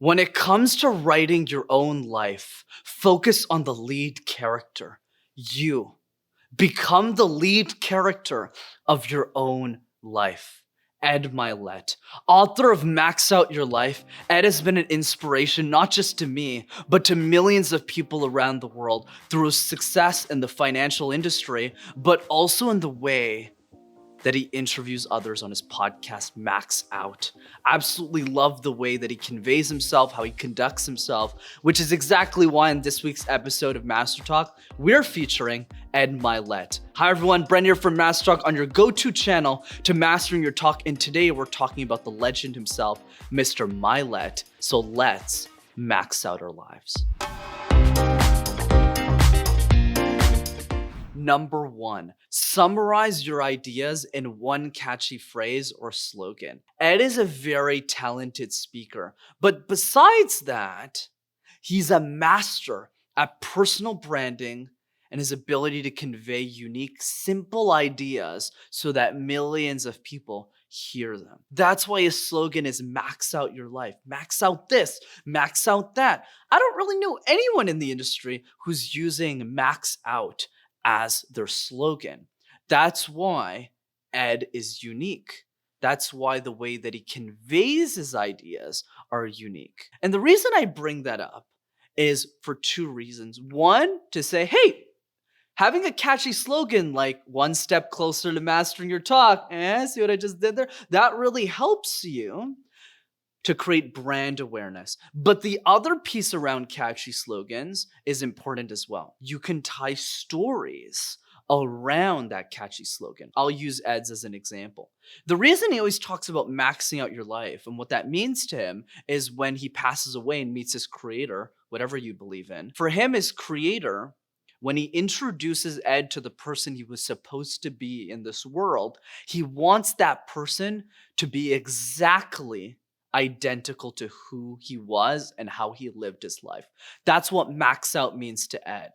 When it comes to writing your own life, focus on the lead character. You. Become the lead character of your own life. Ed Mylett, author of Max Out Your Life, Ed has been an inspiration not just to me, but to millions of people around the world through his success in the financial industry, but also in the way that he interviews others on his podcast, Max Out. Absolutely love the way that he conveys himself, how he conducts himself, which is exactly why in this week's episode of MasterTalk, we're featuring Ed Mylett. Hi everyone, Bren here from MasterTalk on your go-to channel to mastering your talk. And today we're talking about the legend himself, Mr. Mylett. So let's max out our lives. Number 1, summarize your ideas in one catchy phrase or slogan. Ed is a very talented speaker, but besides that, he's a master at personal branding and his ability to convey unique, simple ideas so that millions of people hear them. That's why his slogan is max out your life. Max out this, max out that. I don't really know anyone in the industry who's using max out as their slogan. That's why Ed is unique. That's why the way that he conveys his ideas are unique. And the reason I bring that up is for 2 reasons. One, to say, hey, having a catchy slogan like one step closer to mastering your talk, see what I just did there? That really helps you to create brand awareness. But the other piece around catchy slogans is important as well. You can tie stories around that catchy slogan. I'll use Ed's as an example. The reason he always talks about maxing out your life and what that means to him is when he passes away and meets his creator, whatever you believe in. For him, his creator, when he introduces Ed to the person he was supposed to be in this world, he wants that person to be exactly identical to who he was and how he lived his life. That's what max out means to Ed.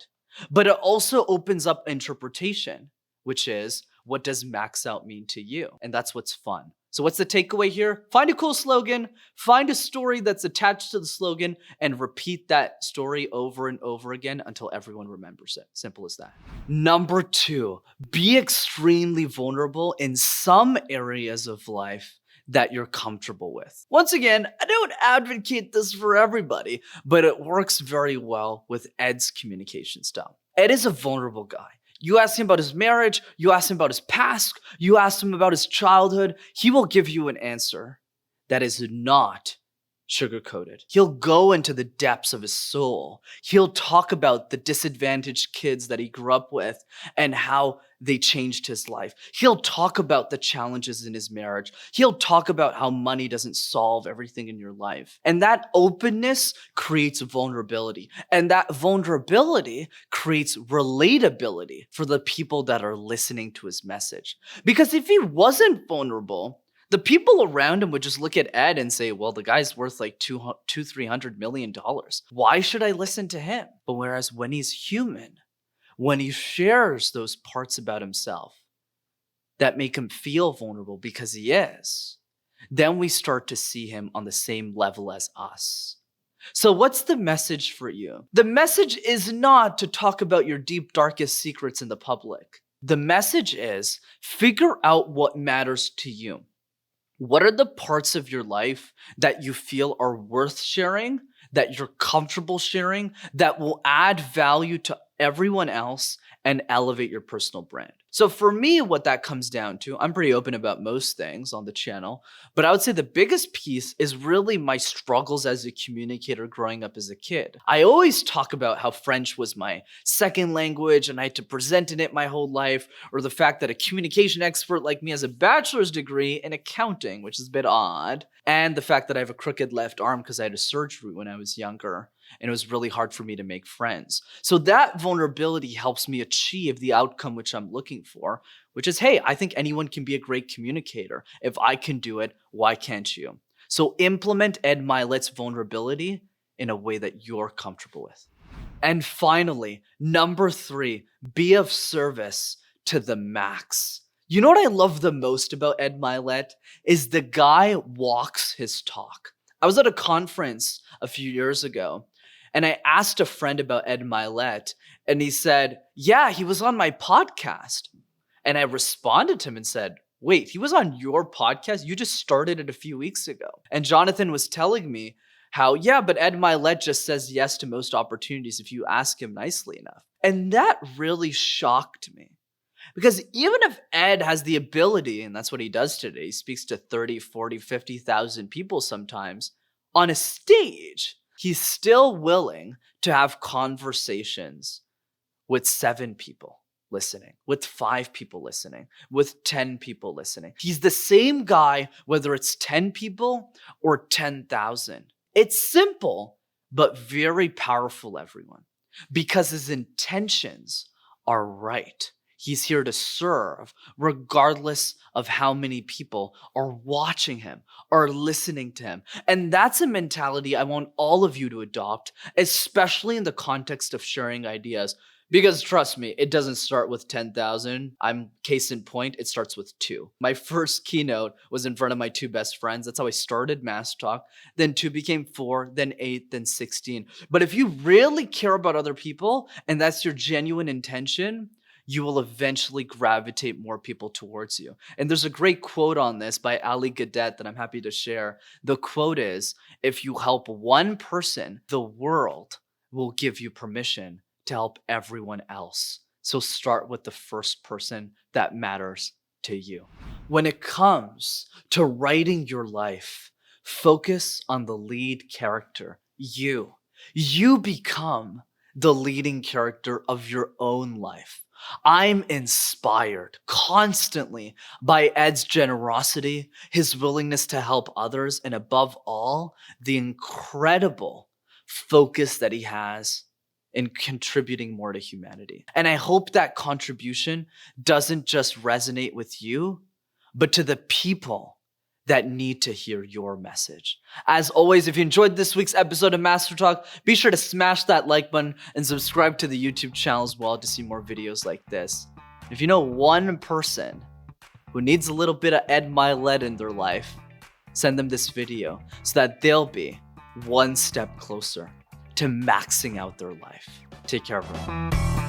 But it also opens up interpretation, which is, what does max out mean to you? And that's what's fun. So what's the takeaway here? Find a cool slogan, find a story that's attached to the slogan, and repeat that story over and over again until everyone remembers it. Simple as that. Number 2, be extremely vulnerable in some areas of life that you're comfortable with. Once again, I don't advocate this for everybody, but it works very well with Ed's communication style. Ed is a vulnerable guy. You ask him about his marriage, you ask him about his past, you ask him about his childhood, he will give you an answer that is not sugar-coated. He'll go into the depths of his soul. He'll talk about the disadvantaged kids that he grew up with and how they changed his life. He'll talk about the challenges in his marriage. He'll talk about how money doesn't solve everything in your life. And that openness creates vulnerability. And that vulnerability creates relatability for the people that are listening to his message. Because if he wasn't vulnerable, the people around him would just look at Ed and say, well, the guy's worth like $300 million. Why should I listen to him? But whereas when he's human, when he shares those parts about himself that make him feel vulnerable because he is, then we start to see him on the same level as us. So what's the message for you? The message is not to talk about your deep, darkest secrets in the public. The message is figure out what matters to you. What are the parts of your life that you feel are worth sharing, that you're comfortable sharing, that will add value to everyone else and elevate your personal brand? So for me, what that comes down to, I'm pretty open about most things on the channel, but I would say the biggest piece is really my struggles as a communicator growing up as a kid. I always talk about how French was my second language and I had to present in it my whole life, or the fact that a communication expert like me has a bachelor's degree in accounting, which is a bit odd, and the fact that I have a crooked left arm because I had a surgery when I was younger. And it was really hard for me to make friends. So that vulnerability helps me achieve the outcome which I'm looking for, which is, hey, I think anyone can be a great communicator. If I can do it, why can't you? So implement Ed Mylett's vulnerability in a way that you're comfortable with. And finally, number 3, be of service to the max. You know what I love the most about Ed Mylett is the guy walks his talk. I was at a conference a few years ago, and I asked a friend about Ed Mylett, and he said, yeah, he was on my podcast. And I responded to him and said, wait, he was on your podcast? You just started it a few weeks ago. And Jonathan was telling me how, yeah, but Ed Mylett just says yes to most opportunities if you ask him nicely enough. And that really shocked me. Because even if Ed has the ability, and that's what he does today, he speaks to 30, 40, 50,000 people sometimes on a stage, he's still willing to have conversations with 7 people listening, with 5 people listening, with 10 people listening. He's the same guy, whether it's 10 people or 10,000. It's simple, but very powerful, everyone, because his intentions are right. He's here to serve, regardless of how many people are watching him or listening to him. And that's a mentality I want all of you to adopt, especially in the context of sharing ideas. Because trust me, it doesn't start with 10,000. I'm case in point, it starts with 2. My first keynote was in front of my 2 best friends. That's how I started MasterTalk. Then 2 became 4, then 8, then 16. But if you really care about other people, and that's your genuine intention, you will eventually gravitate more people towards you. And there's a great quote on this by Ali Gadet that I'm happy to share. The quote is, if you help one person, the world will give you permission to help everyone else. So start with the first person that matters to you. When it comes to writing your life, focus on the lead character, you. You become the leading character of your own life. I'm inspired constantly by Ed's generosity, his willingness to help others, and above all, the incredible focus that he has in contributing more to humanity. And I hope that contribution doesn't just resonate with you, but to the people that need to hear your message. As always, if you enjoyed this week's episode of Master Talk, be sure to smash that like button and subscribe to the YouTube channel as well to see more videos like this. If you know one person who needs a little bit of Ed Mylett in their life, send them this video so that they'll be one step closer to maxing out their life. Take care, everyone.